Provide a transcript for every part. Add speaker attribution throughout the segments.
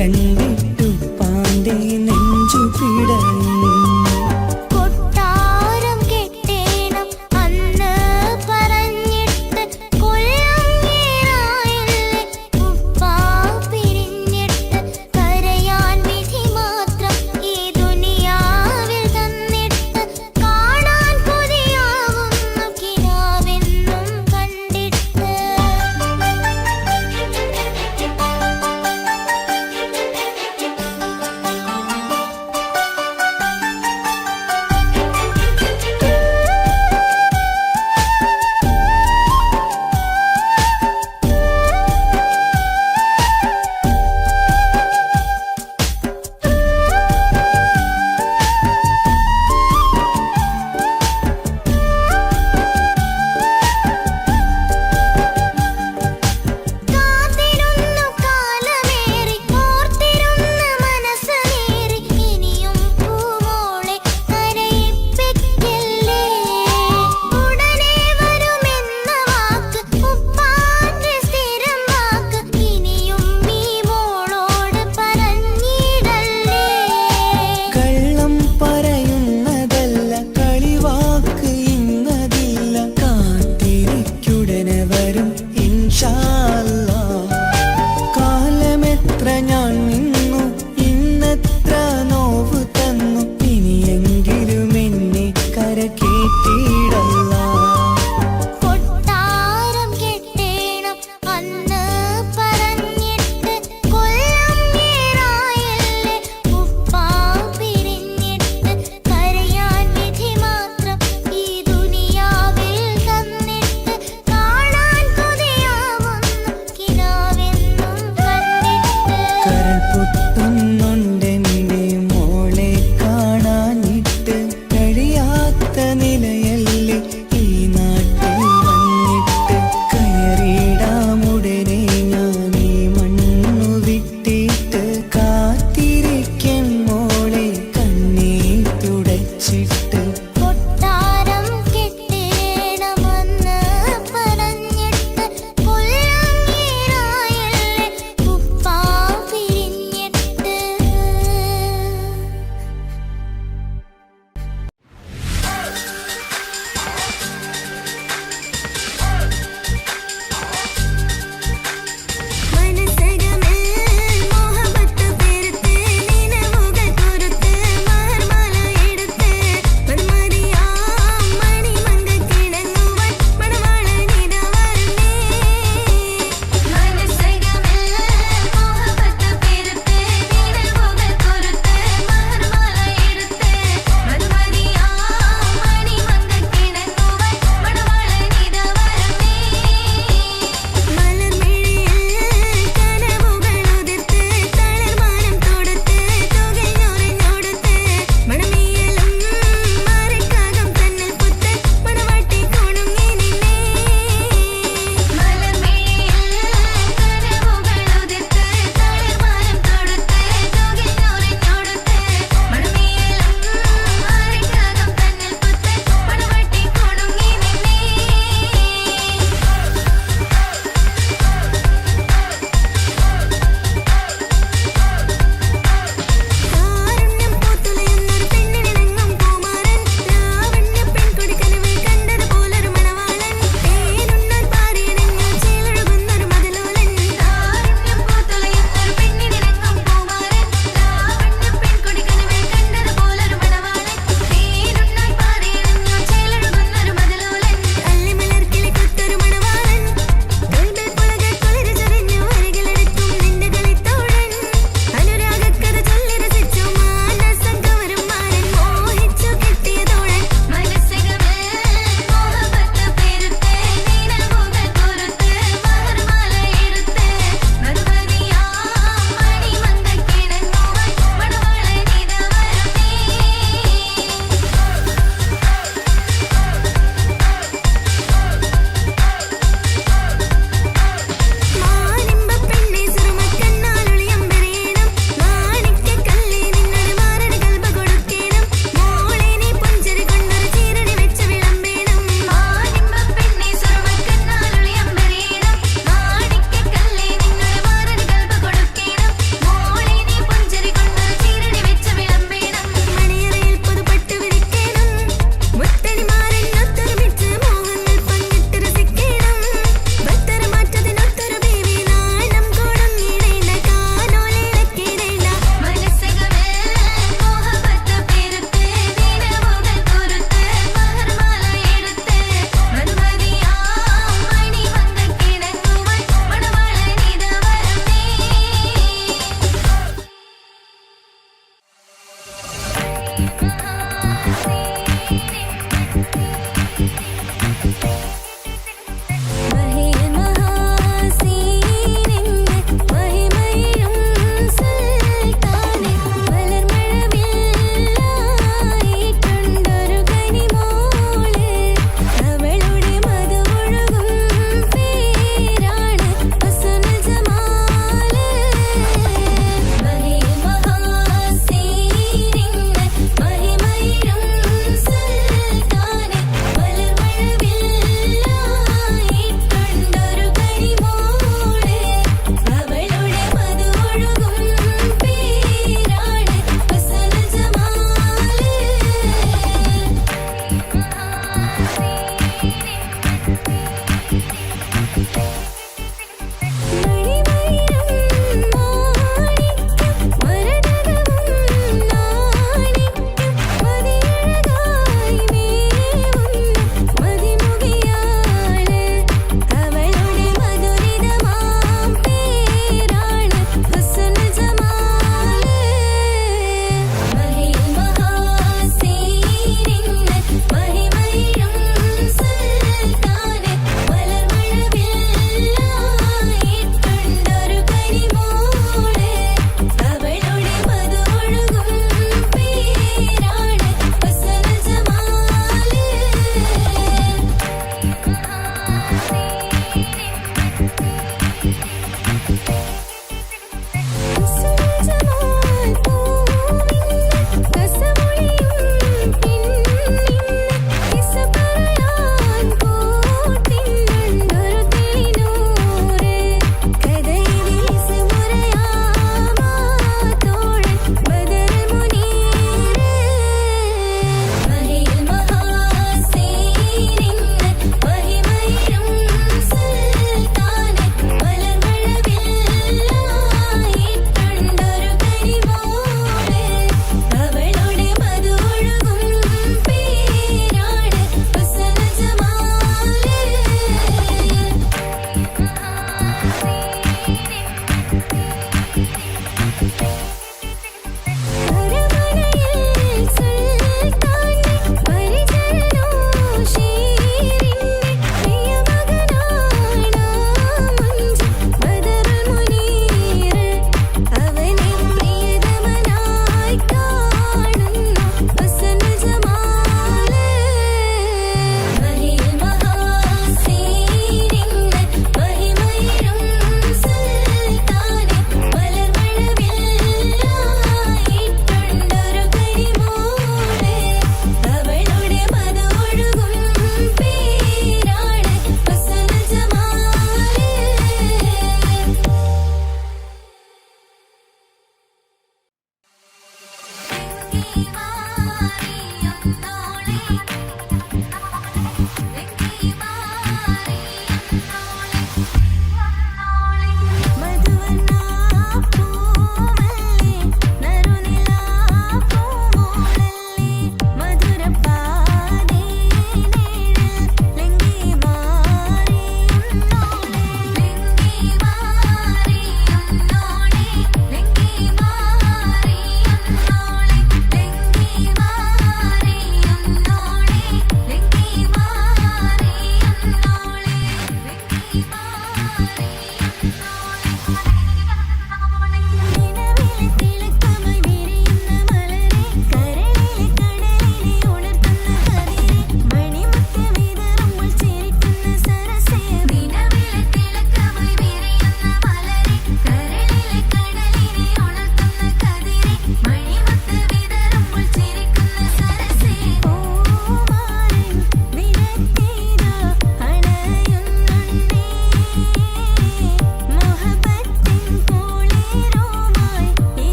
Speaker 1: കണ്ടിട്ടു പാന്റെ നെഞ്ചു പിടഞ്ഞു.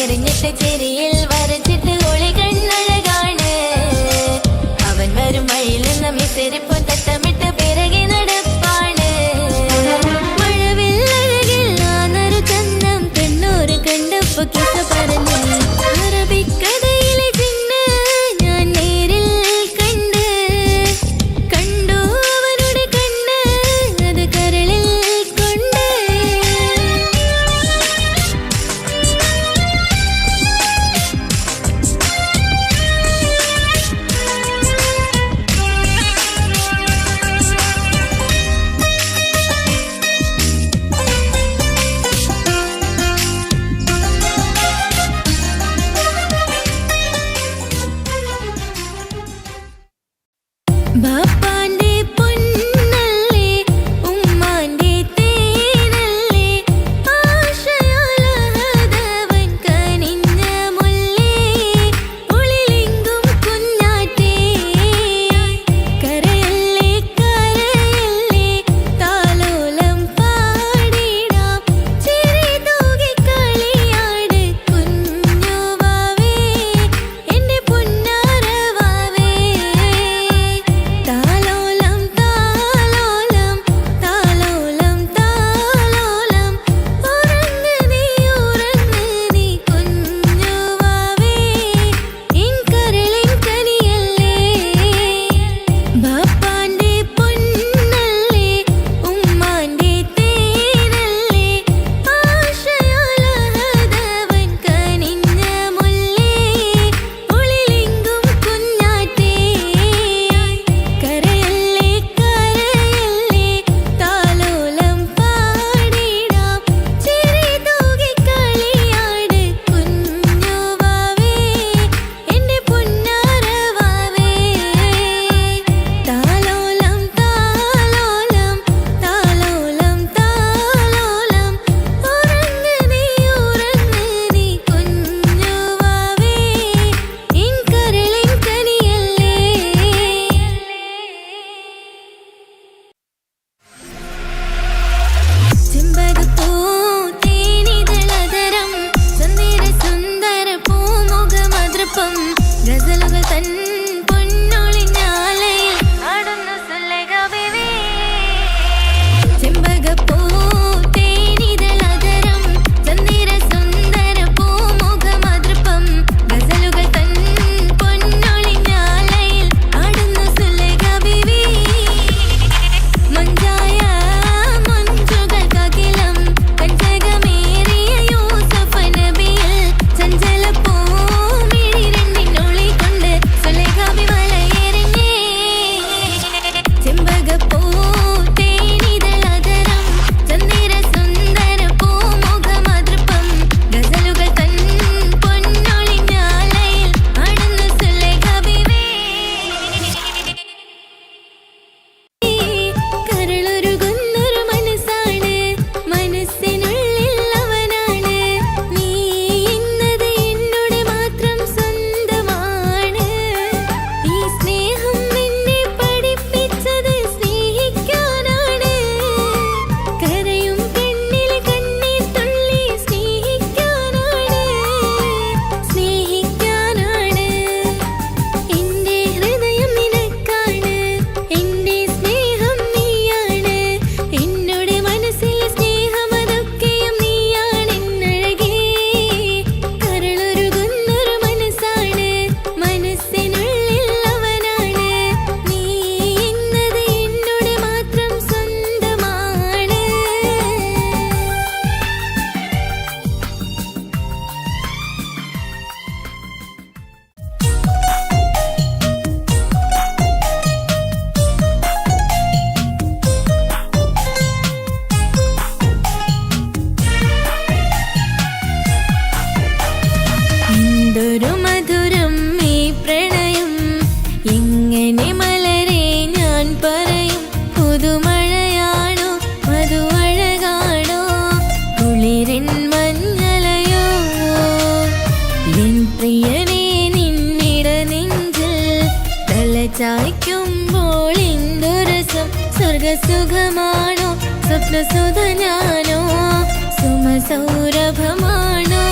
Speaker 2: എറിഞ്ഞിട്ട് ചെരിയിൽ വരച്ചിട്ട് ഒളി കണ്ണഴകാണ് അവൻ വരും വഴിയിൽ നിന്ന് മിസിരിപ്പും തട്ടമിട്ട് പിറകെ നടപ്പാണ് മഴവില്ലഴകിൽ നാനൊരു ചന്ദം പെണ്ണൂര് കണ്ടപ്പോ കിസ പറഞ്ഞു അറബിക്കഥയിലെ ചിന്ന ഞാൻ നേരിൽ കണ്ടു അവനുടെ കണ്ണ് അത് കരളിൽ കൊണ്ട് ബാപ്പാന്റെ പൊന്നല്ലേ ഉമ്മാന്റെ തേനല്ലേ ആശയാലഹദവൻ കനിഞ്ഞ മുല്ലേ ഉളിലെങ്കും കുഞ്ഞാറ്റേ കരയല്ലേ കരയല്ലേ താലോലം പാടിടാം ചിരി തൂകി കളിയാട് കുഞ്ഞുവാവേ എന്റെ പൊന്നാരവാവേ താലോലം താലോലം താലോലം താലോലം ഉറങ്ങ് നീ കുഞ്ഞുവാവേ ഇൻ കരളിൻ കനിയല്ലേ ബാപ്പാന്റെ പൊന്നല്ലേ ഉമ്മാന്റെ തേനല്ലേ ആശയാലഹദവൻ കനിഞ്ഞ മുല്ലേ ഉളിലെങ്കും കുഞ്ഞാറ്റേ കരയല്ലേ കരയല്ലേ താലോലം പാടിടാം ചിരി തൂകി കളിയാട് കുഞ്ഞുവാവേ എന്റെ പൊന്നാരവാവേ താലോലം താലോലം താലോലം താലോലം ഉറങ്ങ് നീ കുഞ്ഞുവാവേ ഇൻ കരളിൻ കനിയല്ലേ ചെമ്പകപ്പൂ തേനിതളധരം സുന്ദര സുന്ദര പൂമുഖമതൃപ്പം ഗസലുകൾ തൻ പൊന്നൊളിഞ്ഞാലയിൽ ആടുന്നു സുലൈഖ ബീവി ചെമ്പകപ്പൂ തേനിതളധരം സുന്ദര സുന്ദര പൂമുഖമതൃപ്പം ഗസലുകൾ തൻ പൊന്നൊളിഞ്ഞാലയിൽ ആടുന്നു സുലൈഖ ബീവി മഞ്ചായ മഞ്ചുകൾക്കകിലം കഞ്ചകമേറിയ യൂസഫ് നബിയിൽ ചഞ്ചലപ്പൂമിഴി രണ്ടിനൊളി കൊണ്ട് സുലൈഖ ബി വലയെറിഞ്ഞേ ചെമ്പകപ്പൂ തേനിതളധരം ചന്ദിര സുന്ദര പൂമുഖമതൃപ്പം ഗസലുകൾ തൻ പൊന്നൊളിഞ്ഞാലയിൽ ആടുന്നു സുലൈഖ ബീവി കരളൊരുകുന്നൊരു മനസ്സാണ് മനസ്സിനുള്ളിൽ അവനാണ് നീ എന്നത് എന്നോട് മാത്രം സ്വന്തമാണ് ഈ സ്നേഹം എന്നെ പഠിപ്പിച്ചത് സ്നേഹിക്കാനാണ് കരയും കണ്ണിൽ കണ്ണീർ തുള്ളി സ്നേഹിക്കാനാണ് എന്റെ ഹൃദയം നിനക്കാണ് എന്റെ സ്നേഹം നീയാണ് എന്നോട് മനസ്സിൽ സ്നേഹം അതൊക്കെയും നീയാണ് എന്നഴകേ കരളൊരുകുന്നൊരു മനസ്സാണ് മനസ്സിനുള്ളിൽ അവനാണ് നീ എന്നത് എന്നോട് മാത്രം സ്വന്തമാണ് എന്തൊരു മധുരം ഈ പ്രണയം എങ്ങനെ മലരെ ഞാൻ പറയും പുതുമഴയാണോ മധുവഴകാണോ കുളിരിൻ മഞ്ഞളയോ എൻ പ്രിയനേ നിന്നിട നെഞ്ചിൽ തലചായ്ക്കുമ്പോൾ എന്തൊരസം സ്വർഗസുഖമാണോ സ്വപ്നസുധ ഞാനോ സുമസൗരഭമാണോ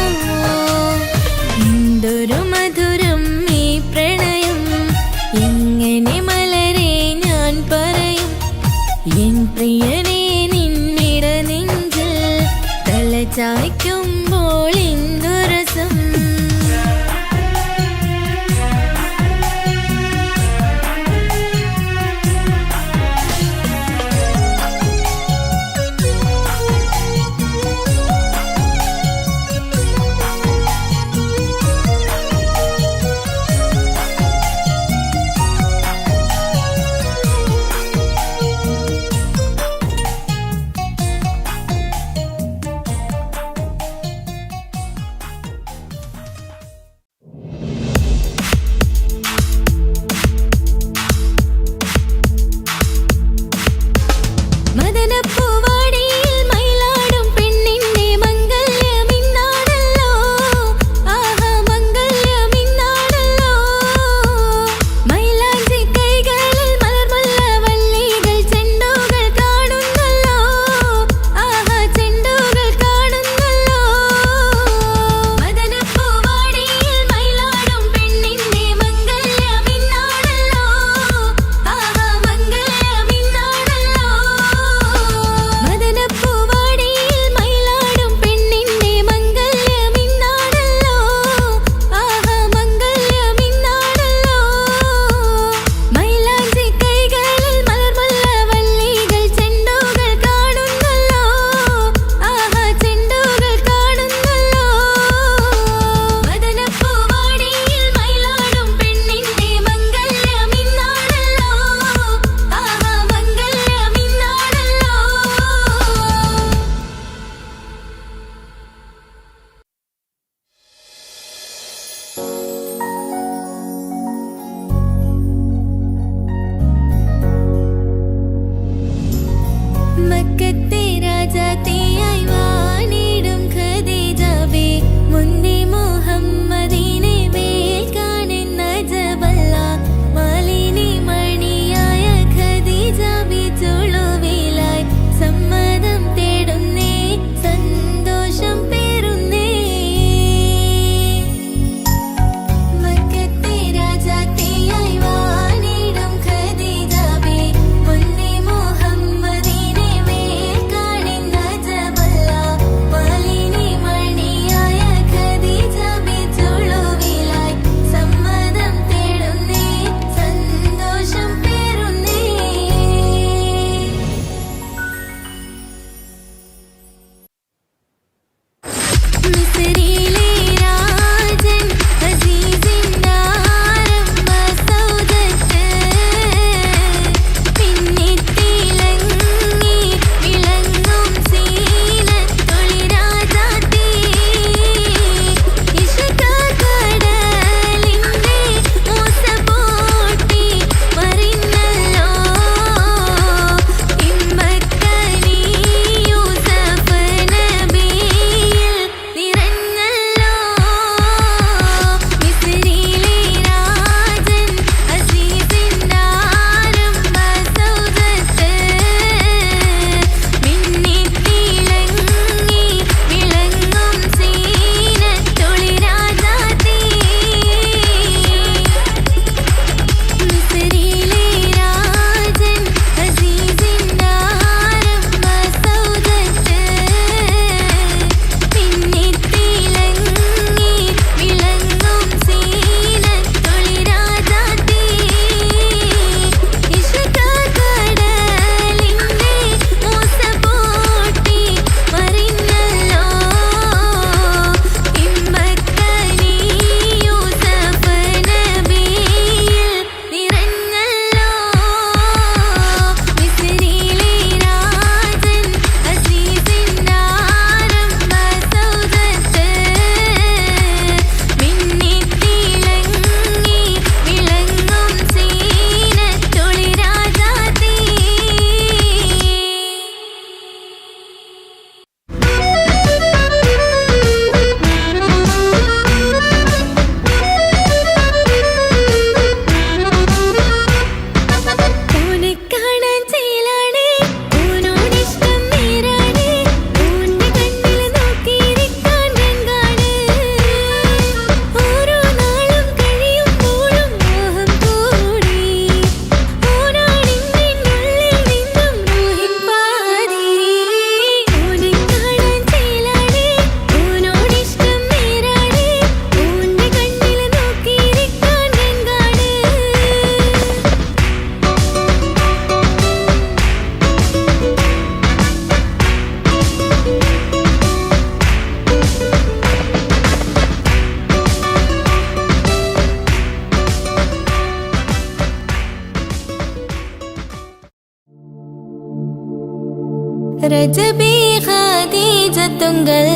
Speaker 2: ரஜபி ஹதீஜத்துங்கள்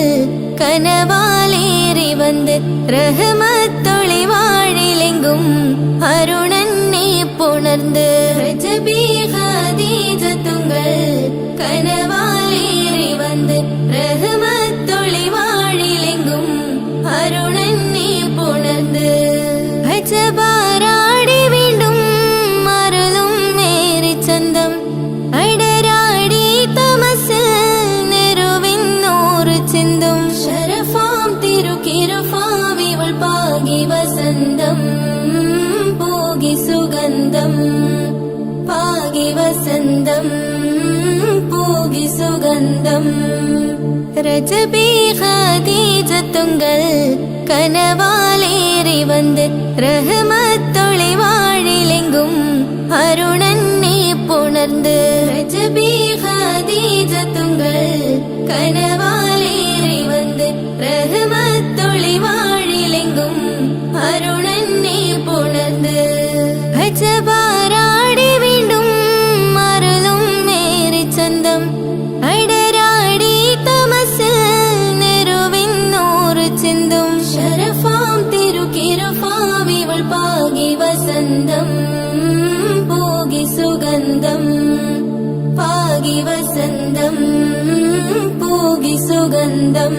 Speaker 2: கனவாலேறி வந்து ரஹமத்தொளி வாழிலெங்கும் அருணன்னே புணர்ந்து ரஜபி ஹதீஜத்துங்கள் கனவாலேறி வந்து ரஹமத்தொளி வாழிலெங்கும் அருணன்னே புணர்ந்து அஜபாராடி വീണ്ടും മറലും മേരി ചന്തം അടരാടി തമസിൽ നെരുവിന്നൂറ് ചിന്തും ശരഫാം തിരുക്കിരുഫാവിവൾ പാകി വസന്തം പോകി സുഗന്ധം പാകി വസന്തം പോകി സുഗന്ധം രജബി ഖദീജത്തുങ്കൾ കനവാലേറി വന്ന് റഹ്മത്തൊളി വാഴിലെങ്കും അരുണന്നെ പുണർന്ന് രജബി ഖദീജത്തുങ്കൾ കനവാലേറി വന്ന് റഹ്മത്തൊളി വാഴിലെങ്കും അരുണന്നെ പുണർന്ന് അജബാരാടി വീണ്ടും മറലും മേരി ചന്തം അടരാടി തമസിൽ നെരുവിന്നൂറ് ചിന്തും ശരഫാം തിരുക്കിരുഫാവിവൾ പാകി വസന്തം പോകി സുഗന്ധം പാകി വസന്തം പോകി സുഗന്ധം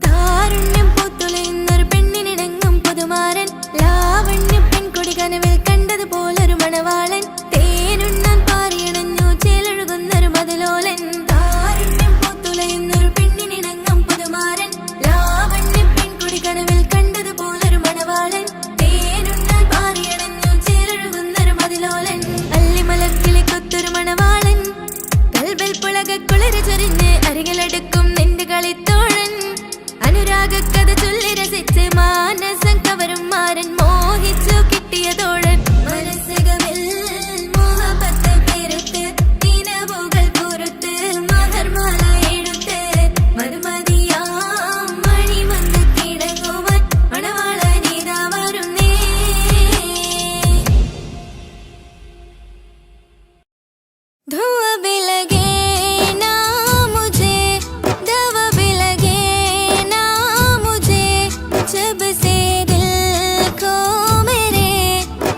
Speaker 2: താരുണ്യം പൂത്തുലയുന്നൊരു പെണ്ണിനിടങ്ങും പുതുമാരൻ ലാവണ്യ പെൺകൊടി കനവിൽ കണ്ടതുപോലൊരു മണവാളൻ തേനുണ്ണാൻ പാറിയണഞ്ഞു ചേലൊഴുകുന്നൊരു മതിലോലൻ താരുണ്യം പൂത്തുലയുന്നൊരു പെണ്ണിനിടങ്ങും പുതുമാരൻ ലാവണ്യ പെൺകൊടി കനവിൽ കണ്ടതുപോലൊരു മണവാളൻ തേനുണ്ണാൻ പാറിയണഞ്ഞു ചേലൊഴുകുന്നൊരു മതിലോലൻ അല്ലിമലക്കിളി കൊത്തൊരു മണവാളൻ കൽബിൽ പുളകുളിര ചൊരിഞ്ഞ് അരികിലടുക്കും നിന്റെ കളിത്തോഴൻ അനുരാഗക്കഥ ചൊല്ലി രസിച്ച് മാനസം കവരും മാരൻ മോഹിച്ചു കിട്ടിയ തോഴൻ മനസ്സുകളിൽ മോഹബത്ത് പെരുത്ത് ദിനവുകൾ പുറത്ത് മഹർമാല എടുത്ത് മധുമതിയാം മണി വന്ന് കിടങ്ങുവാൻ മണവാളനിതാ വരുന്നേ धुआं भी लगे ना मुझे दवा भी लगे ना मुझे जब से दिल को मेरे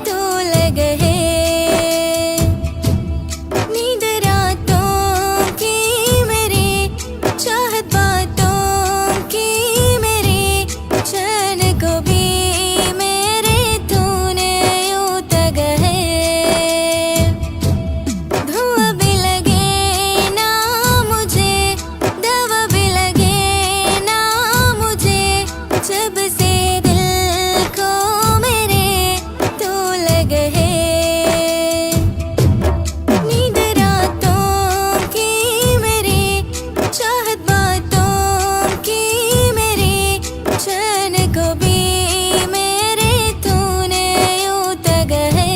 Speaker 2: तू लगे है नींद रातों की मेरी चाहत बातों की मेरी चैन को भी मेरे तूने यूं तग है धुआं भी लगे ना मुझे दवा भी लगे ना मुझे जब से दिल को मेरे तू लगे है नींद रातों की मेरी चाहत बातों की मेरी चैन को भी मेरे तूने यूं तग है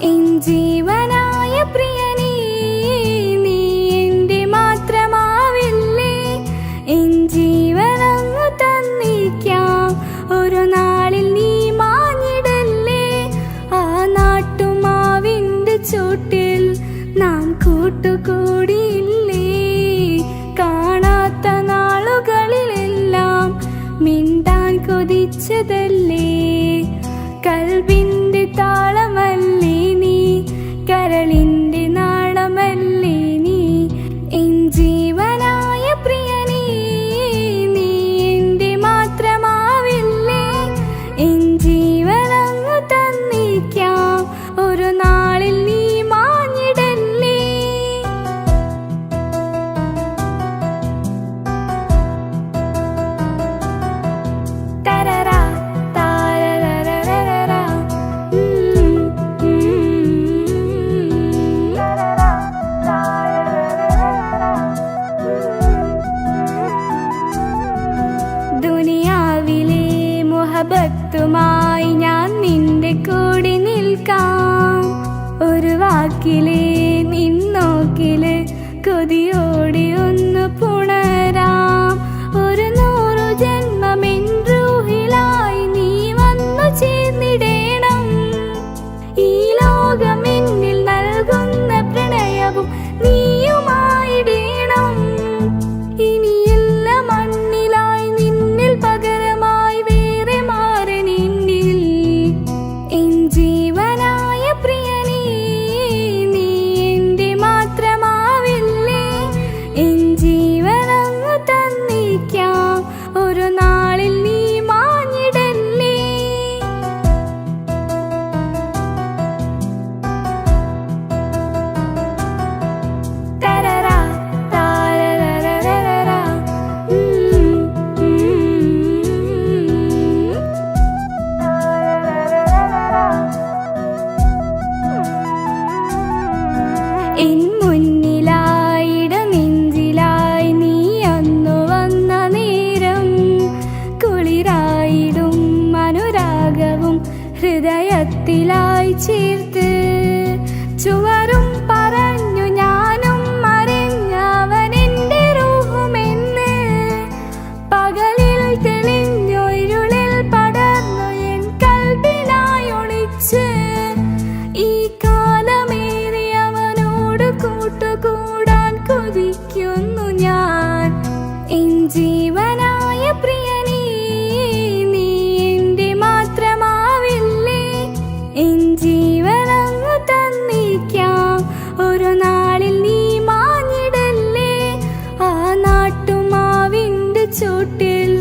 Speaker 2: എൻ ജീവനായ പ്രിയനേ നീ എൻ്റെ മാത്രമാവില്ലേ എൻ ജീവനങ്ങു തന്നിക്കാം ഒരു നാളിൽ നീ മാഞ്ഞിടല്ലേ ആ നാട്ടുമാവിൻ്റെ ചോട്ടിൽ നാം കൂട്ടുകൂടിയില്ലേ കാണാത്ത നാളുകളിലെല്ലാം മിണ്ടാൻ കൊതിച്ചതല്ലേ കൽബിന്റെ താളമല്ലേ നീ കരളിന്റെ നാളമല്ലേ നീ
Speaker 3: മഹബത്തുമായി ഞാൻ നിന്റെ കൂടെ നിൽക്കാം. ഒരു വാക്കിലെ നിന്നോക്കില് കൊതിയോടെ ഒന്ന് പുണരാം. ഒരു 100 ജന്മമെൻ റൂഹിലായി നീ വന്നു ചേർന്നിടേണം. ഈ ലോകമെന്നിൽ നൽകുന്ന പ്രണയവും നീയുമായിടേണം. ഇനിയില്ല മണ്ണിലായി നിന്നിൽ പകരമായി വേറെ മാറനെന്നിൽ. എൻ ജീവനായ പ്രിയനേ, നീ എൻ്റെ മാത്രമാവില്ലേ? എൻ ജീവനങ്ങ് തന്നിക്കാം, ഒരു നാളിൽ നീ മാഞ്ഞിടല്ലേ? തരറാ താരരരരരരാ. എൻ മുന്നിലായിട നെഞ്ചിലായി നീ അന്നു വന്ന നേരം, കുളിരായിടും അനുരാഗവും ഹൃദയത്തിലായി ചേർത്ത്. ചുവരും പറഞ്ഞു ഞാനും മറിഞ്ഞവനെന്റെ റൂഹുമെന്ന്. പകലിൽ തെളിഞ്ഞു ഇരുളിൽ പടർന്നു എൻ കൽബിനായി ഒളിച്ച്. ഈ കാലമേറി അവനോട് കൂട്ടുകൂടാൻ കൊതിക്കുന്നു ഞാൻ. എൻ ജീവനായ പ്രിയനേ, നീ എൻ്റെ മാത്രമാവില്ലേ? എൻ ജീവനങ്ങ് തന്നിക്കാം, ഒരു നാളിൽ നീ മാഞ്ഞിടല്ലേ? ആ നാട്ടുമാവിൻ്റെ ചൂട്ടിൽ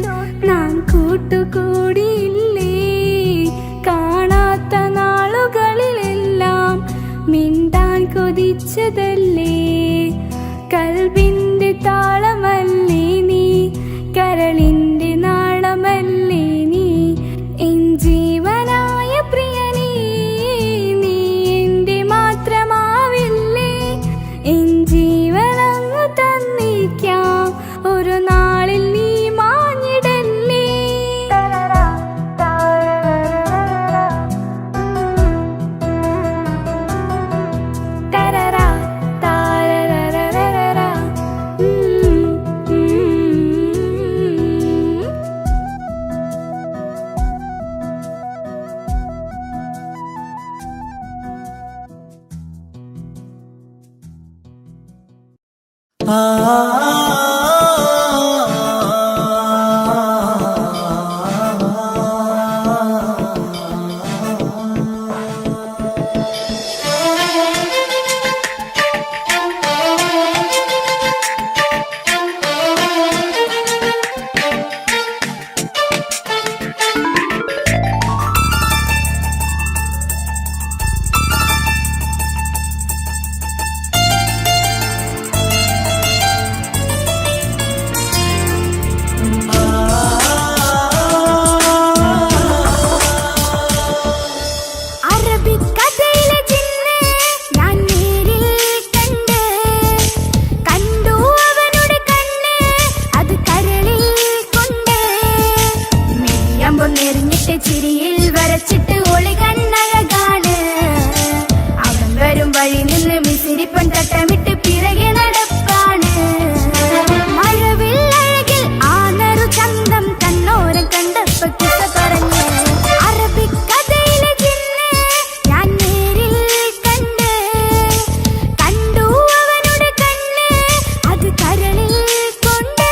Speaker 3: നാം കൂട്ടുകൂടിയില്ലേ? കാണാത്ത നാളുകളിലെല്ലാം മിണ്ടാൻ കൊതിച്ചതല്ലേ? കൽബിന്റെ താളമല്ലേ നീ, കരളിന്റെ നാളമല്ലേ നീ? എൻ ജീവനായ പ്രിയനേ, നീ എൻ്റെ മാത്രമാവില്ലേ? എൻ ജീവനങ്ങ് തന്നിക്കാം, ഒരു നാളിൽ നീ മാഞ്ഞിടല്ലേ? തരറാ താരരരരരാ. തരറാ താരരരരരാ. അറബിക്കഥയിലെ ജിന്ന് ഞാൻ നേരിൽ കണ്ട്. കണ്ടു അവനുടെ കണ്ണ്, അത് കരളിൽ കൊണ്ട്. മെയ്യമ്പം നെറിഞ്ഞിട്ട് ചിരിയിൽ വരച്ചിട്ട് ഒളി കണ്ണഴകാണ്. അവൻ വരും വഴി നിന്ന് മിസിരിപ്പൻ തട്ടമിട്ട് പിറകെ നടപ്പാണ്. മഴവിൽ അഴകിൽ ആ നറു ചന്തം കണ്ണോരം കണ്ടപ്പോ കിസ പറഞ്ഞ്. അറബിക്കഥയിലെ ജിന്ന് ഞാൻ നേരിൽ കണ്ട്. കണ്ടു അവനുടെ കണ്ണ്, അത് കരളിൽ കൊണ്ട്.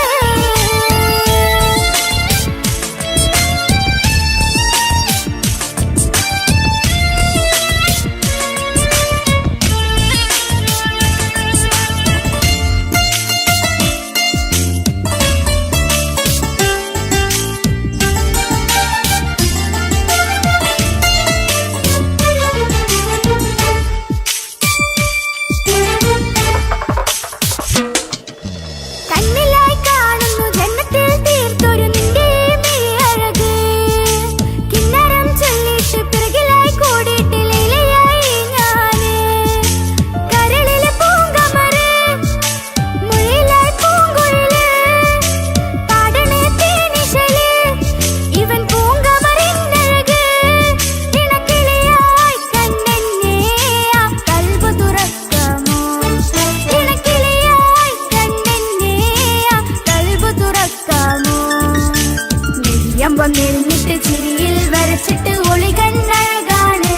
Speaker 3: വന്നിരുന്നിട്ട് ചിരിയിൽ വരച്ചിട്ട് ഒളി കണ്ണഴകാണ്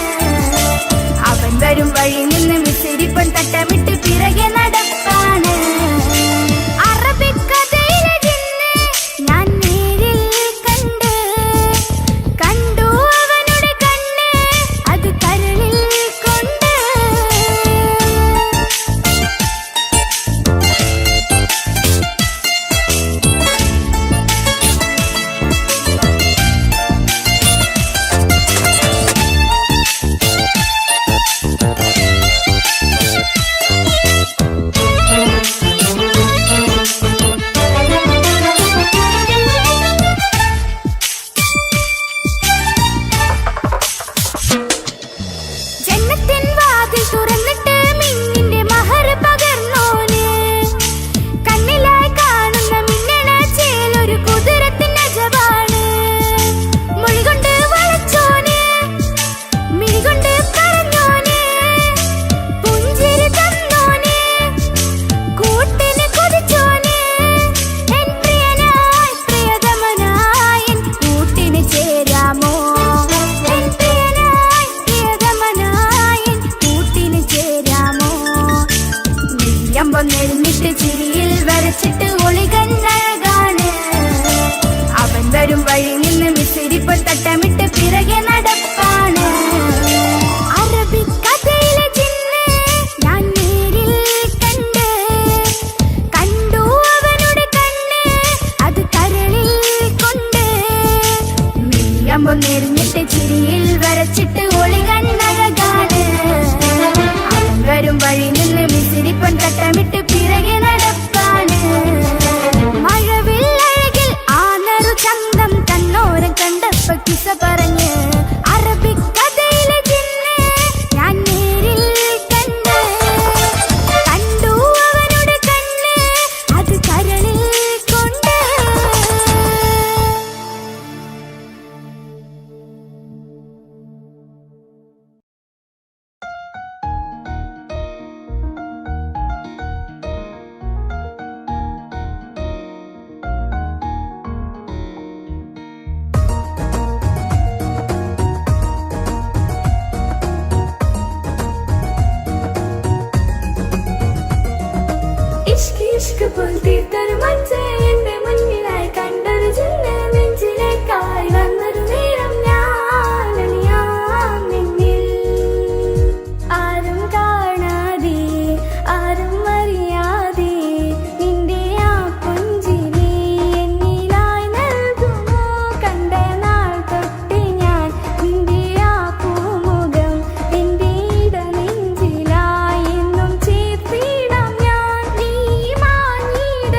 Speaker 3: അവൻ വരും വഴി നിന്ന് മിസ്സിരിപ്പൻ തട്ടമിട്ട് പിറകെ നടപ്പാണ് അറബിക്കഥയിലെ ജിന്ന് ഞാൻ നേരിൽ കണ്ടു അവനുടെ കണ്ണ് അത് കരളിൽ കൊണ്ട് ജന്നത്തിൻ വാതിൽ തുറന്നിട്ട് മിന്നിന്റെ മഹർ പകർന്നോന് കണ്ണിലായി കാണുന്ന മിന്നണ ചേലൊരു കുതിരത്തിന്റെ അജവാണ് മൊഴികൊണ്ട് വളച്ചോന് മിഴികൊണ്ട് പറഞ്ഞോന് പുഞ്ചിരി തന്നോന് കൂട്ടിന് കൊതിച്ചോന് എൻ പ്രിയനായി പ്രിയതമനായി എൻ കൂട്ടിന് ചേരാമോ എൻ പ്രിയനായി പ്രിയതമനായി എൻ കൂട്ടിന് ചേരാമോ നെല്ലിട്ട് ചിരിയിൽ വരച്ചിട്ട് ഒളി കണ്ണഴകാണ് അവൻ വരും വഴി നിന്ന് മിസ്സിരിപ്പ് തട്ടമിട്ട് പിറകെ നടപ്പാണ് അറബിക്കഥയിലെ ജിന്ന് ഞാൻ നേരിൽ കണ്ടു അവനുടെ കണ്ണ് അത് കരളിൽ കൊണ്ട് നെരിഞ്ഞിട്ട് ചിരിയിൽ വരച്ചിട്ട് ഒളി കണ്ണഴകാണ് അവൻ വരും വഴി നിന്ന് മിസ്സിരിപ്പൻ തട്ടമിട്ട് പിറകെ നടപ്പാണ് മഴവില്ലഴകിൽ ആനറു ചന്തം തന്നോരം കണ്ടപ്പ കിസ പറഞ്ഞ് അറബിക്കഥയിലെ ജിന്ന് ഞാൻ നേരിൽ കണ്ടു അവനുടെ കണ്ണ് അത് കരളിൽ കൊണ്ട് ഇഷ്ക് പോലത്തെ തരുമച്ച് എന്റെ മുന്നിലായി കണ്ടൊരു ജിന്ന് നെഞ്ചിലേക്കായി വന്നൊരു നേരം ഞാൻ നിന്നിൽ ആരും കാണാതെ ആരും അറിയാതെ നിന്റെ ആ പുഞ്ചിരി എന്നിലായി നൽകുമോ കണ്ട നാൾ തൊട്ട് ഞാൻ നിന്റെ ആ പൂമുഖം എന്റെ ഇടനെഞ്ചിലായി എന്നും ചേർത്തിടാം ഞാൻ നീ മാഞ്ഞിട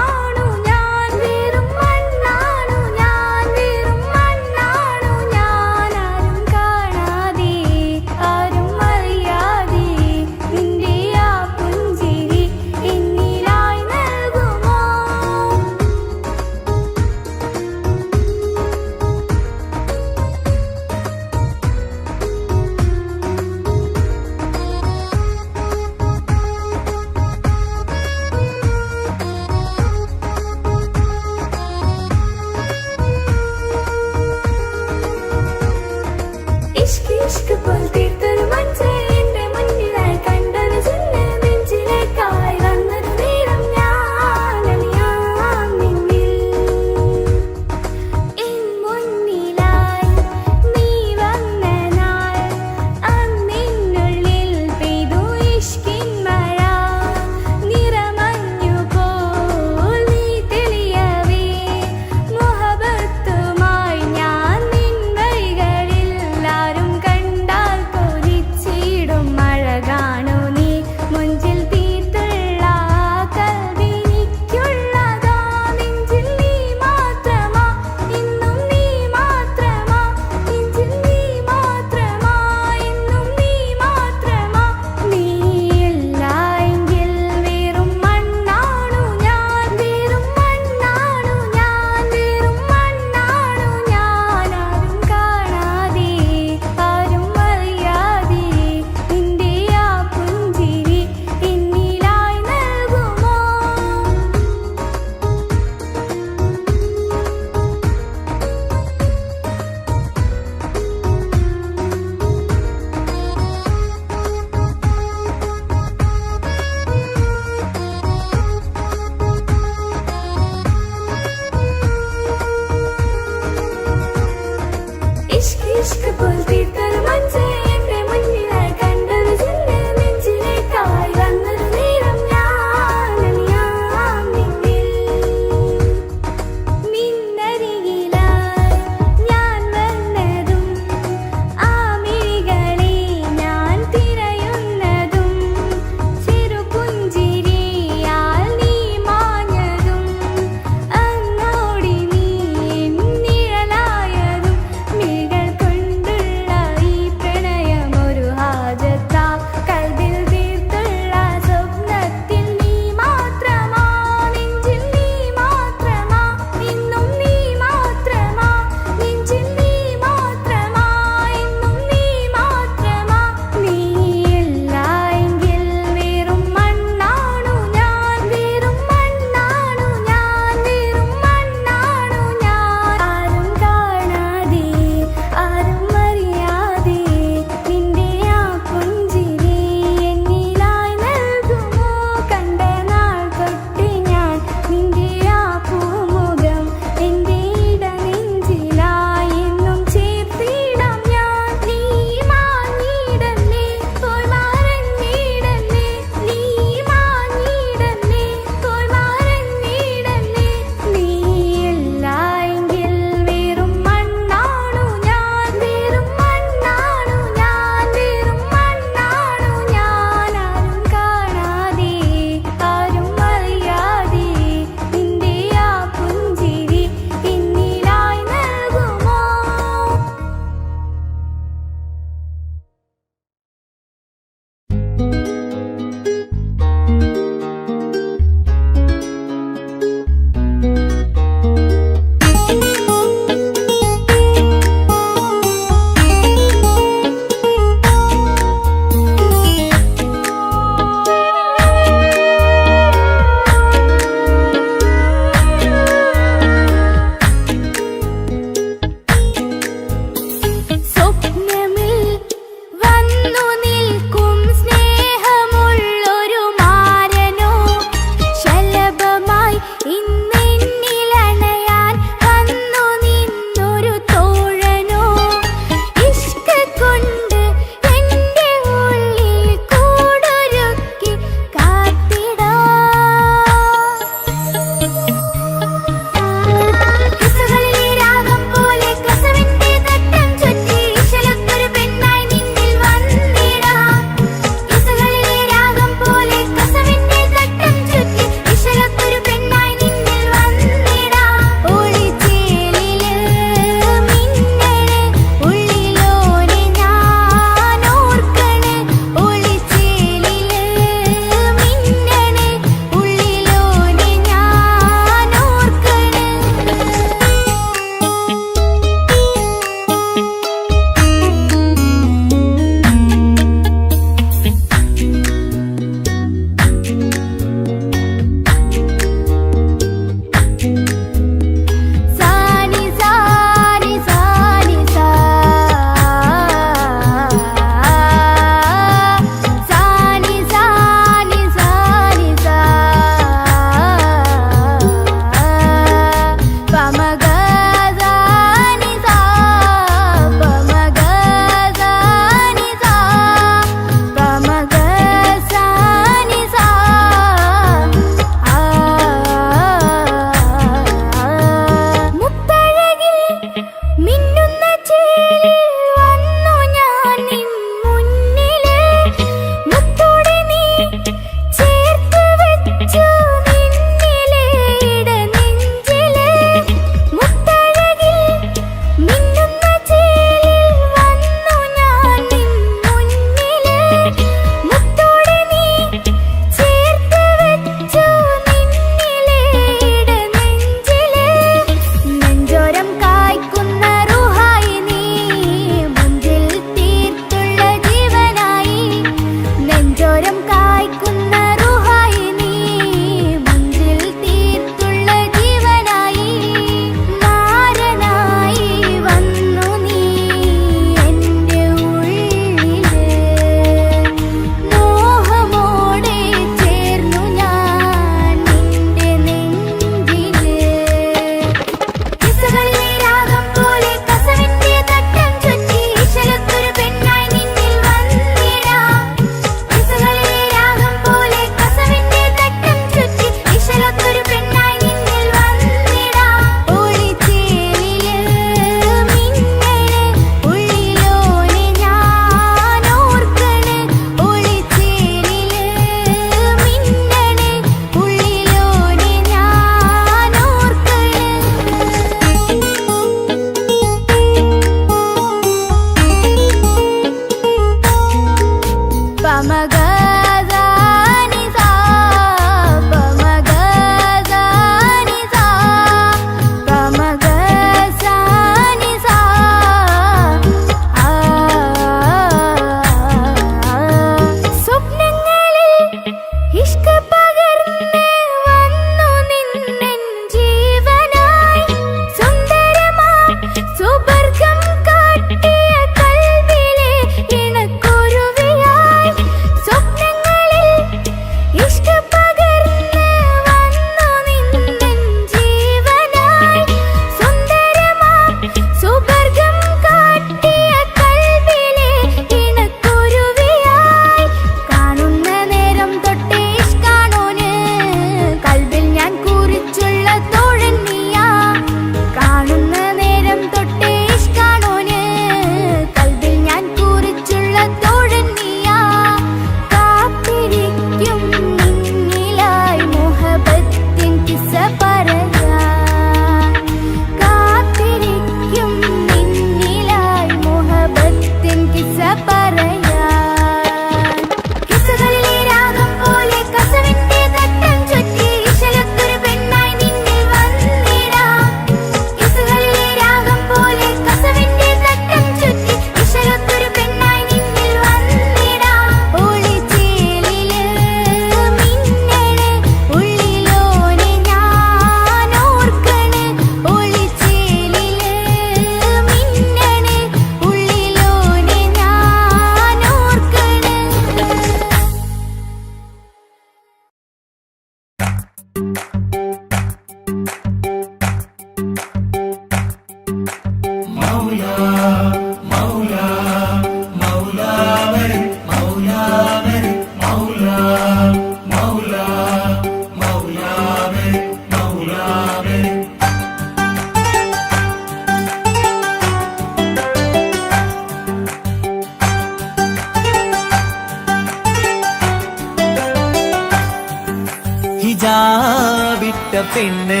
Speaker 1: ഹിജാബിട്ട പെണ്ണ്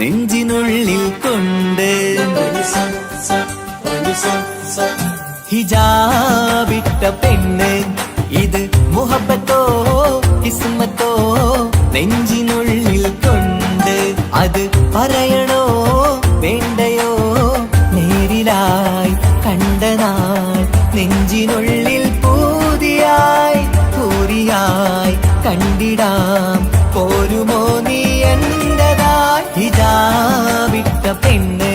Speaker 1: നെഞ്ചിനുള്ളിൽ കൊണ്ട് ഹിജാബിട്ട പെണ്ണ് ഇത് മുഹബത്തോ കിസ്മത്തോ നെഞ്ചിനുള്ളിൽ കൊണ്ട് അത് പറയണോ വേണ്ടയോ നേരിലായി കണ്ട നാൾ നെഞ്ചിനുള്ളിൽ പൂതിയായി പൂരിയായി കണ്ടിടാം പോരുമോ നീ എന്റതായി ഹിജാബിട്ട പെണ്ണ്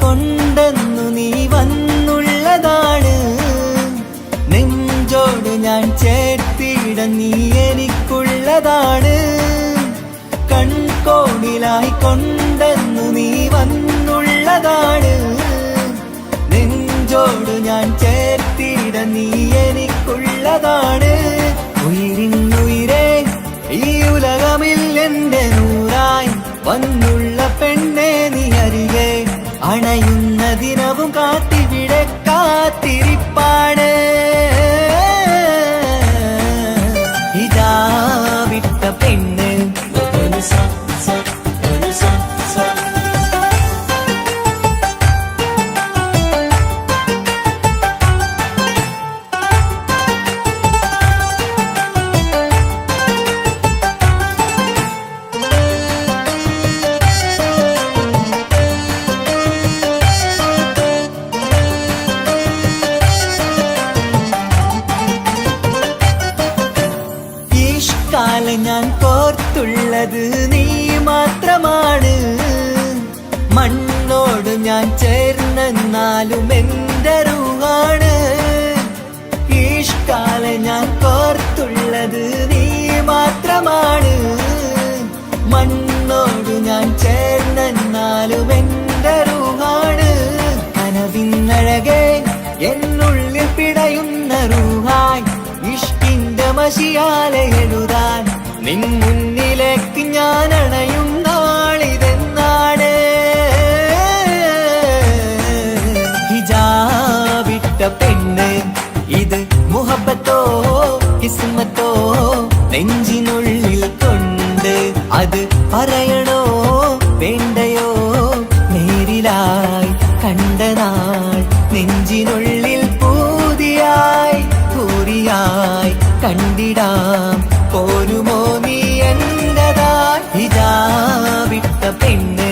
Speaker 1: കൊണ്ടെന്നു നീ വന്നുള്ളതാണ് നെഞ്ചോട് ഞാൻ ചേർത്തിട നീ എനിക്കുള്ളതാണ് കൺകോണിലായി കൊണ്ടെന്നു നീ വന്നുള്ളതാണ് നെഞ്ചോട് ഞാൻ ചേർത്തിട നീ എനിക്കുള്ളതാണ് ഉയിരിന്നുയിരേ ഈ ഉലകമിൽ എന്റെ നൂറായി വന്നുള്ള പെണ്ണെ നീ അരികെ അണയുന്ന ദിനവും കാത്തിവിടെ കാത്തിരിപ്പാണ് ഹിജാബിട്ട പെണ്ണ് ഞാൻ കോർത്തുള്ളത് നീ മാത്രമാണ് മണ്ണോട് ഞാൻ ചേർന്നെന്നാലും എന്റെ റൂഹാണ് ഈഷ്കാലെ ഞാൻ കോർത്തുള്ളത് നീ മാത്രമാണ് മണ്ണോട് ഞാൻ ചേർന്നെന്നാലും എന്റെ റൂഹാണ് കനവിന്നഴകെ എന്നുള്ളിൽ പിടയുന്ന റൂഹായി ഇഷ്കിന്റെ മഷിയാലെ എഴുതാൻ നിൻ മുന്നിലേക്ക് ഞാൻ അണയും നാളിതെന്നാണ് ഹിജാബിട്ട പെണ്ണ് ഇത് മുഹബത്തോ കിസ്മത്തോ നെഞ്ചിനുള്ളിൽ കൊണ്ട് അത് പറയണോ വേണ്ടയോ നേരിലായി കണ്ട നാൾ നെഞ്ചിനുള്ളിൽ പൂതിയായി പൂരിയായി കണ്ടിടാം പോരുമോ നീ എന്റതായി ഹിജാബിട്ട പെണ്ണ്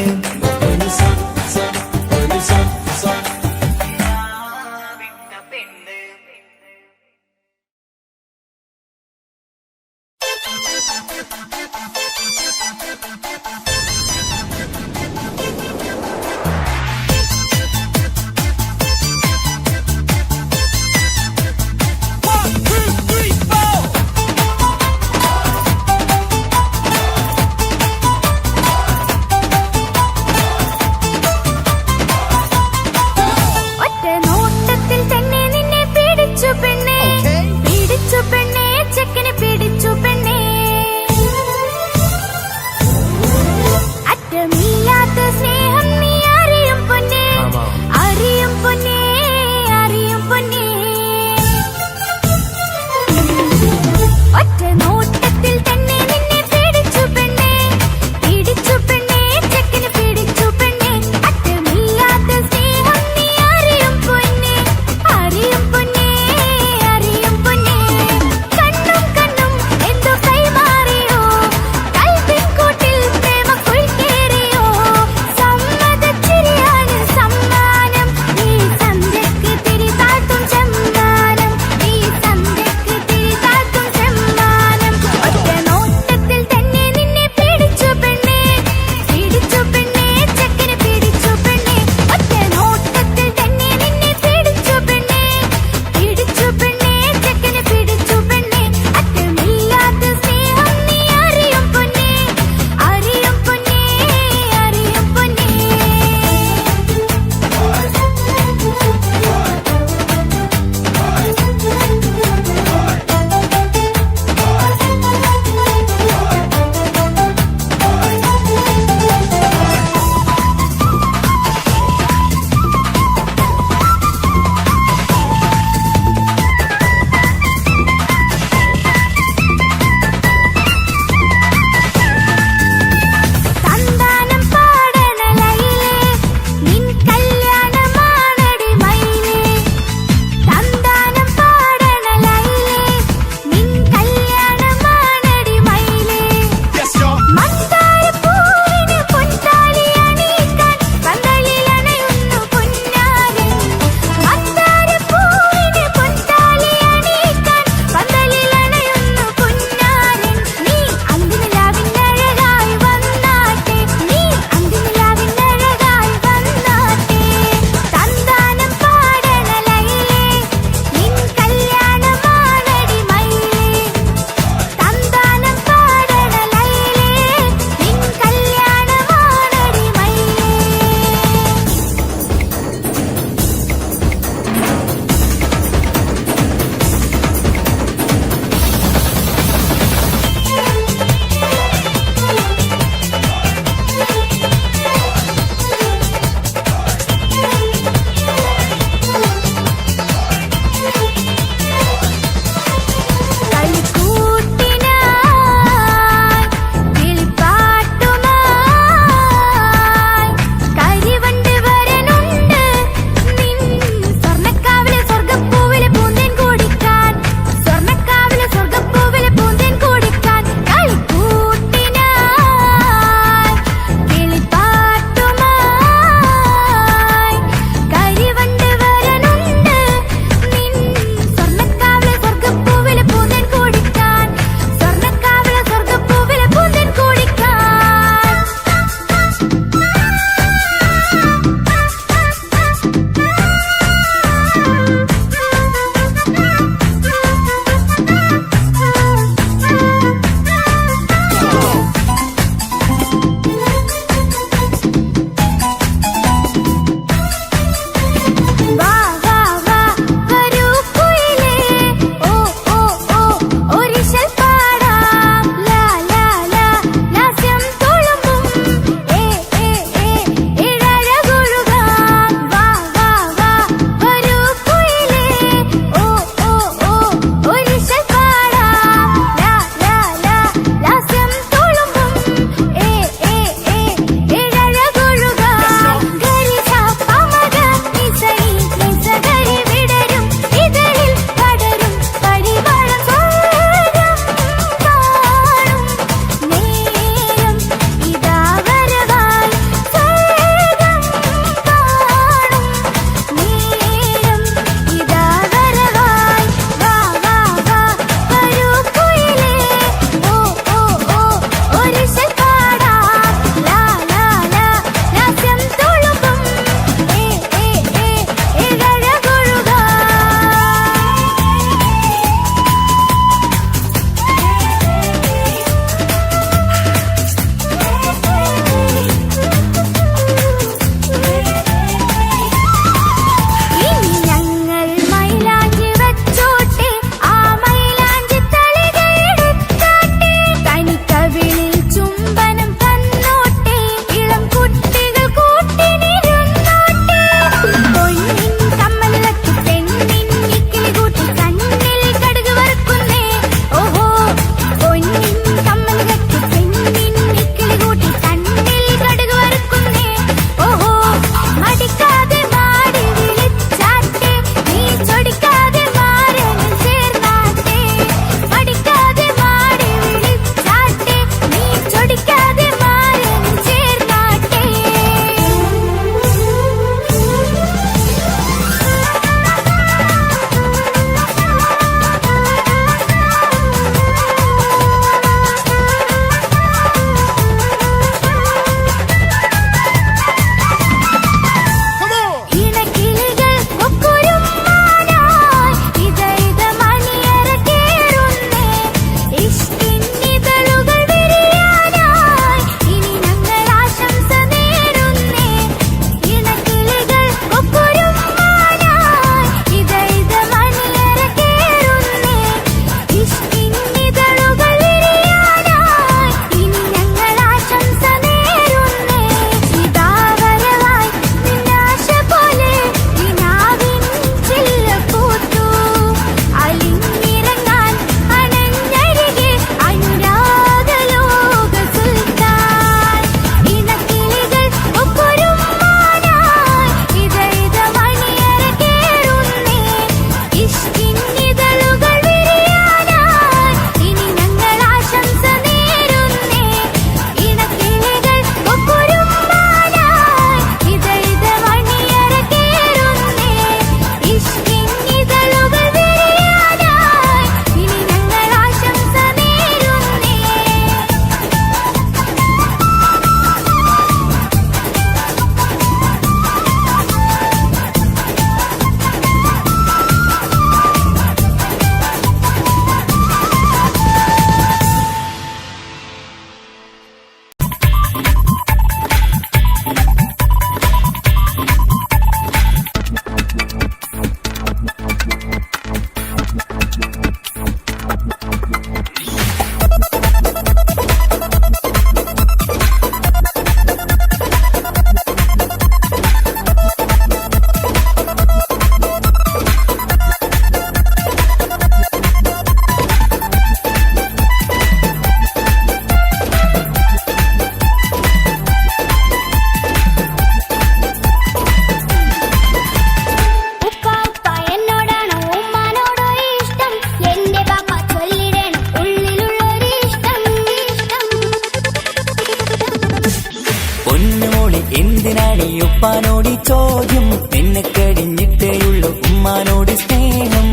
Speaker 1: ഉപ്പാനോട് ചോദ്യം നിന്നെ കഴിഞ്ഞിട്ടേയുള്ളൂ ഉമ്മാനോട് സ്നേഹം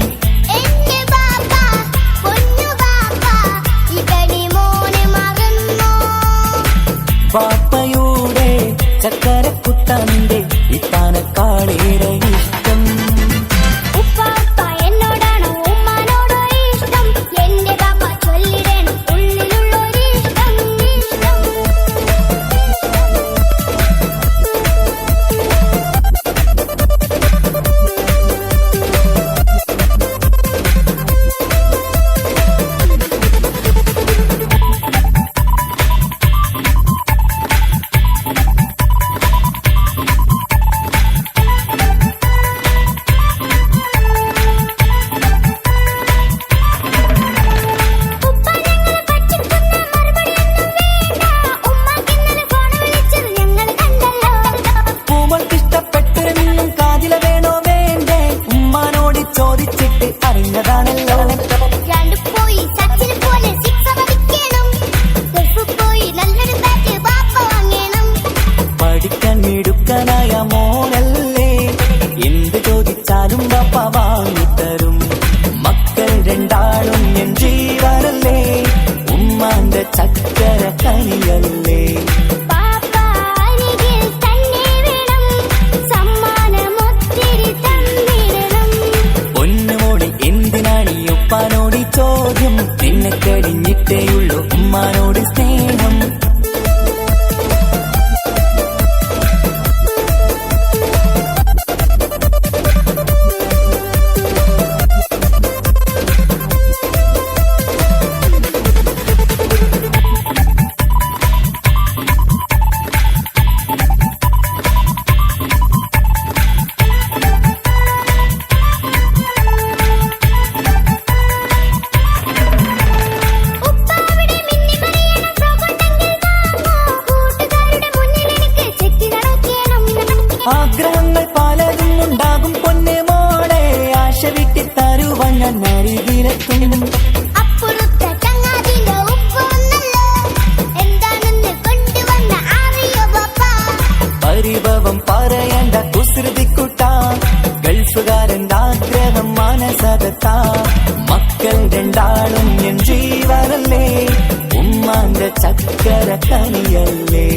Speaker 3: എന്റെ ബാപ്പ പൊന്നു ബാപ്പ ഇവനെ മോനെ മറന്നോ
Speaker 1: പാപ്പയുടെ ചക്കരക്കുട്ടന്റെ ഇത്താനക്കാളേറെ ഇഷ്ടം
Speaker 3: ഉപ്പാപ്പ എന്നോടാണോ ഉമ്മാനോടോ ഇഷ്ടം എന്റെ ബാപ്പ ചൊല്ലിടണം ഉള്ളിലുള്ളൊരു ഇഷ്ടം
Speaker 1: പൂമൾക്കിഷ്ടപ്പെട്ടൊരെന്നും കാതില വേണോ വേണ്ടേ ഉമ്മാനോട് ചോദിച്ചിട്ട് അറിഞ്ഞതാണല്ലോ
Speaker 3: രണ്ട് പോയി സച്ചിൻ പോലെ സിക്സ് അടിക്കണം ഗൾഫ് പോയി നല്ലൊരു ബാറ്റ് ബാപ്പ വാങ്ങണം
Speaker 1: പഠിക്കാൻ മിടുക്കനായ മോനല്ലേ എന്ത് ചോദിച്ചാലും ബാപ്പ വാങ്ങിത്തരും മക്കൾ രണ്ടാളും എൻ ജീവനല്ലേ ഉമ്മാന്റെ ചക്കര കനിയല്ലേ
Speaker 3: ബാപ്പ അരികിൽ തന്നെ വേണം സമ്മാനമൊത്തിരി തന്നിടണം
Speaker 1: പൊന്നുമോളെ എന്തിനാണ് ഈ ഉപ്പാനോട് ചോദ്യം നിന്നെ കഴിഞ്ഞിട്ടേയുള്ളൂ ഉമ്മാനോട് സ്നേഹം
Speaker 3: ഉപ്പാവിടെ മിന്നി മറിയണം ഫ്രോക്കുണ്ടെങ്കിൽ വാങ്ങോ കൂട്ടുകാരുടെ മുന്നിൽ എനിക്ക് ചെത്തി നടക്കണം
Speaker 1: ആഗ്രഹങ്ങൾ പലതും ഉണ്ടാകും പൊന്നെ മോളെ ആശ വിട്ടി തരുവാൻ ഞാൻ അരികിലെത്തും
Speaker 3: അപ്പുറത്തെ ചങ്ങാതിന്റെ ഉപ്പ വന്നല്ലോ എന്താണെന്ന് കൊണ്ടുവന്ന അറിയോ ബാപ്പ
Speaker 1: പരിഭവം പറയണ്ട കുസൃതിക്കുട്ട ഗൾഫുകാരന്റെ ആഗ്രഹം മനസകത്ത മക്കൾ രണ്ടാളും എൻ ജീവനല്ലേ ഉമ്മാന്റെ ചക്കര കനിയല്ലേ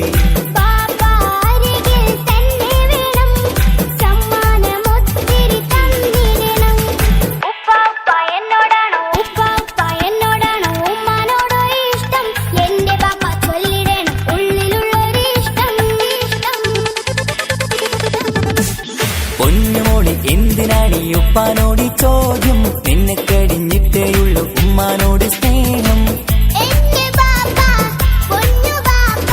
Speaker 3: ബാപ്പ അരികിൽ തന്നെ വേണം സമ്മാനമൊത്തിരി തന്നിടണം ഉപ്പാപ്പ എന്നോടാണോ ഉമ്മാനോടോ ഇഷ്ടം എന്റെ ബാപ്പ ചൊല്ലിടണം ഉള്ളിലുള്ളൊരു ഇഷ്ടം
Speaker 1: പൊന്നുമോളെ എന്തിനാണ് ഈ ഉപ്പാനോട് ചോദ്യം നിന്നെ കഴിഞ്ഞിട്ടേയുള്ളൂ ഉമ്മാനോട് സ്നേഹം
Speaker 3: എന്റെ ബാപ്പ പൊന്നു ബാപ്പ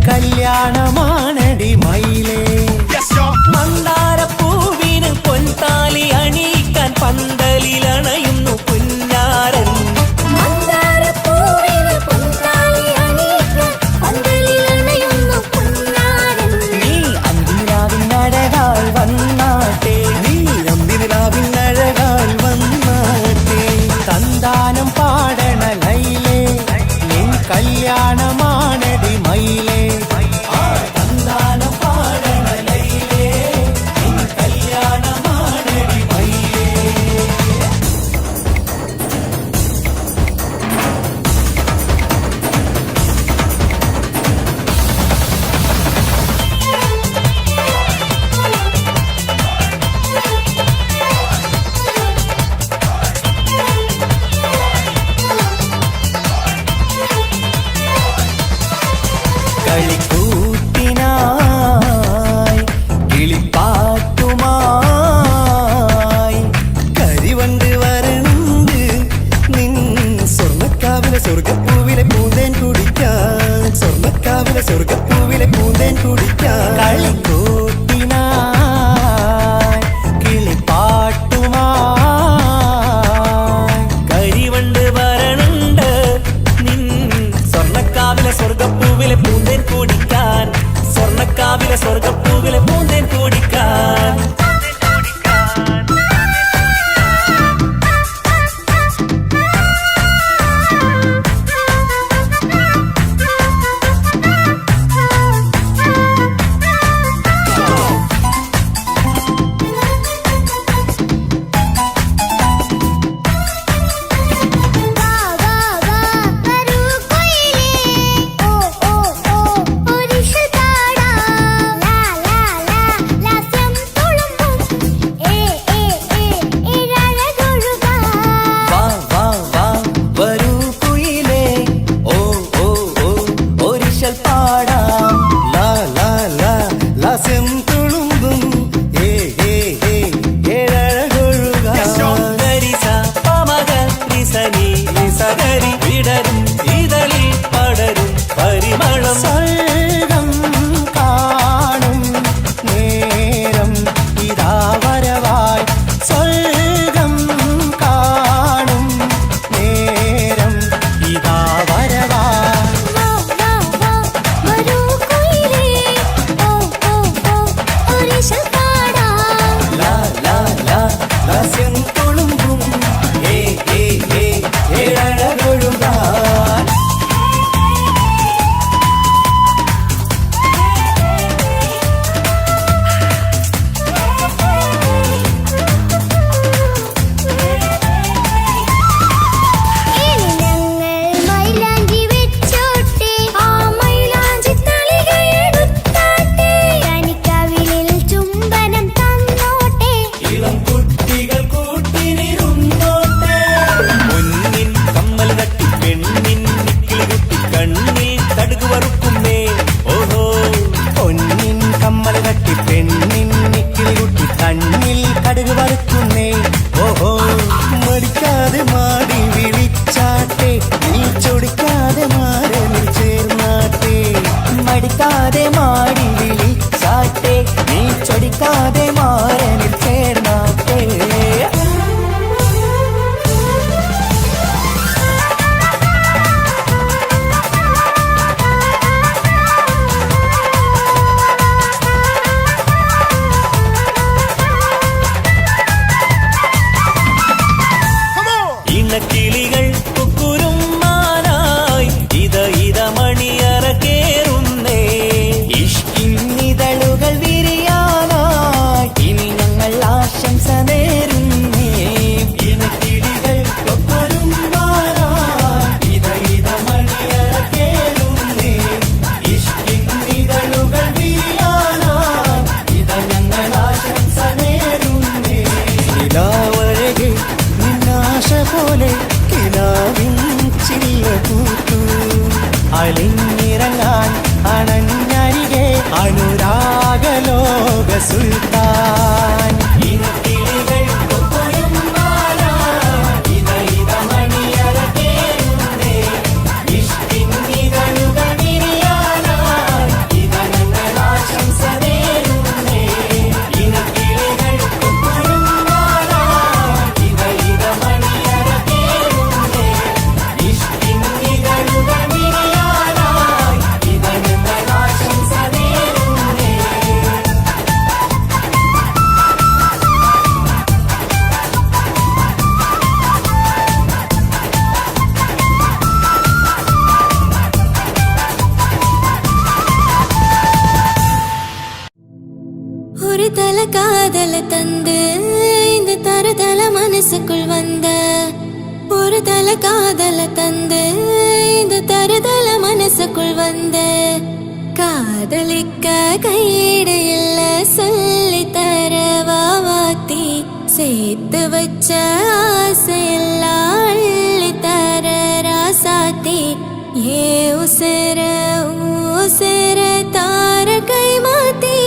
Speaker 1: കല്യാണമാണടി മയിലേ മന്ദാരപ്പൂവിന് പൊൻതാലി അണിയിക്കാൻ പന്തലിലണയുന്നു പുന്നാരൻ നീ അന്തിരാവിനഴകാൽ വന്നാട്ടെ തന്താനം പാടണ ലൈലേ നിൻ കല്യാണമാണടി മയിലേ തന്താനം പാടണ ലൈലേ നിൻ കല്യാണമാണടി മയിലേ കളിക്കൂട്ടിനായി കിളിപ്പാട്ടുമായി കരിവണ്ട് വരണുണ്ട് നിൻ സ്വർണ്ണക്കാവിലെ സ്വർഗപ്പൂവിലെ പൂന്തേൻ കുടിക്കാൻ സ്വർണ്ണക്കാവിലെ സ്വർഗപ്പൂവിലെ പൂന്തേൻ കുടിക്കാൻ വിടരും ഇതളിൽ പടരും പരിമളം സ്വർഗം കാണും നേരം ഇതാ വരവായി സ്വർഗം കാണും നേരം ഇതാ വരവായി ലാസ്യം തുളുമ്പും ഏഴഴകൊഴുകാൻ കണ്ണിൽ കടുക് വറുക്കുന്നേ ഓഹോ മടിക്കാതെ മാടി വിളിച്ചാട്ടെ നീ ചൊടിക്കാതെ മാറനിൽ ചേർന്നാട്ടെ മടിക്കാതെ മാടി വിളിച്ചാട്ടെ നീ ചൊടിക്കാതെ മാറനിൽ ചേർന്നാട്ടെ കിളികൾ കുക്കുരും മാനായി ഇത മണിയറ കേറുന്നേ ഇഷ്കിന്നിതളുകൾ വിരിയാനായി ഇനി ഞങ്ങൾ ആശംസ നേരുന്നേ കിളികൾ കുക്കുരും മാനായി ഇത മണിയറ കേറുന്നേ ഇഷ്കിന്നിതളുകൾ വിരിയാനായി ഇത ഞങ്ങൾ ആശംസ നേരുന്നേ നിലാവഴകെ ആശ പോലെ കിനാവിൻ ചില്ല കൂത്തു അലിഞ്ഞിറങ്ങാൻ അണഞ്ഞരികെ അനുരാഗലോക സുൽത്താൻ
Speaker 2: தல காதல தந்து இந்த தருதல மனசுக்குள் வந்த ஒரு தல காதல தந்து இந்த தருதல மனசுக்குள் வந்த காதலிக்க கையீடு இல்ல சொல்லி தரவா வாத்தி சேர்த்து வச்ச ஆசையெல்லாம் அள்ளி தர ராசாத்தி ஏ உசர உசர தார கை மாத்தி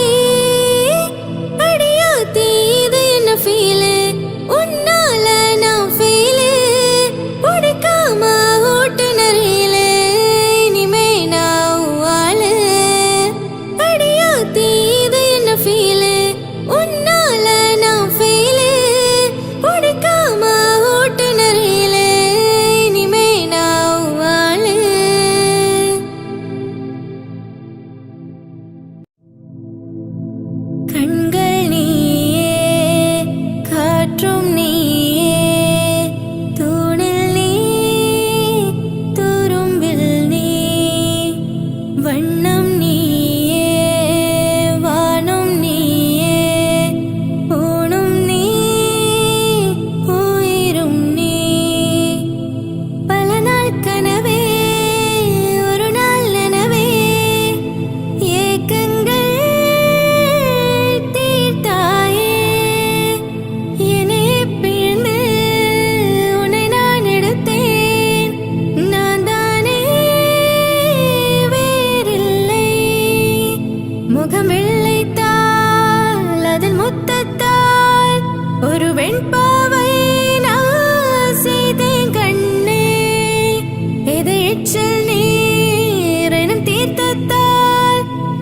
Speaker 2: എടുത്താൽ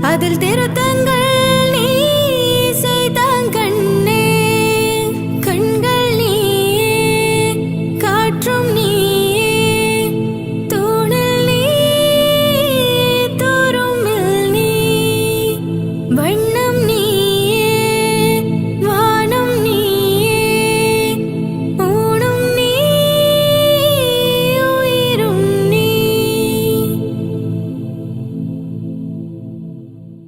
Speaker 2: അതിൽ തിരുത്തൽ